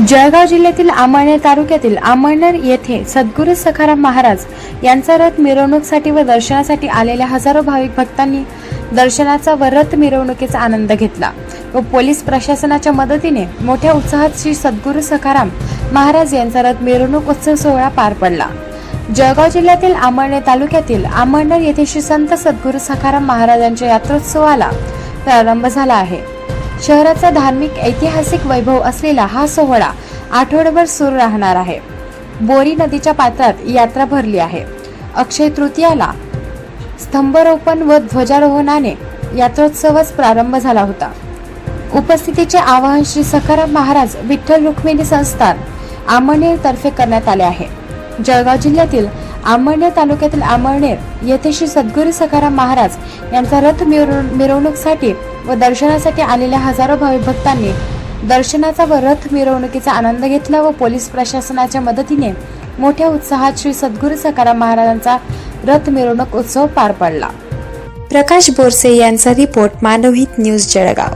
जळगाव जिल्ह्यातील अमळनेर तालुक्यातील अमळनेर येथे सद्गुरू सखाराम महाराज यांचा रथ मिरवणुकीसाठी व दर्शनासाठी आलेल्या हजारो भाविक भक्तांनी दर्शनाचा व रथ मिरवणुकीचा आनंद घेतला व पोलीस प्रशासनाच्या मदतीने मोठ्या उत्साहात श्री सद्गुरू सखाराम महाराज यांचा रथ मिरवणूक उत्सव सोहळा पार पडला। जळगाव जिल्ह्यातील अमळनेर तालुक्यातील अमळनेर येथे श्री संत सद्गुरू सखाराम महाराजांच्या यात्रोत्सवाला प्रारंभ झाला आहे। शहराचा धार्मिक ऐतिहासिक वैभव असलेला हा सोहळा आठवडाभर सुरू राहणार आहे। बोरी नदीच्या पात्रात यात्रा भरली आहे। अक्षय तृतीयाला स्तंभारोपण व ध्वजारोहणाने यात्रोत्सवास प्रारंभ झाला होता। उपस्थितीचे आवाहन श्री सखाराम महाराज विठ्ठल रुक्मिणी संस्थान अमळनेर तर्फे करण्यात आले आहे। जळगाव जिल्ह्यातील अमळनेर तालुक्यातील अमळनेर येथे श्री सद्गुरू सखाराम महाराज यांचा रथ मिरवणुकीसाठी व दर्शनासाठी आलेल्या हजारो भाविक भक्तांनी दर्शनाचा व रथ मिरवणुकीचा आनंद घेतला व पोलीस प्रशासनाच्या मदतीने मोठ्या उत्साहात श्री सद्गुरू सखाराम महाराजांचा रथ मिरवणूक उत्सव पार पडला। प्रकाश बोरसे यांचा रिपोर्ट, मानवहित न्यूज, जळगाव।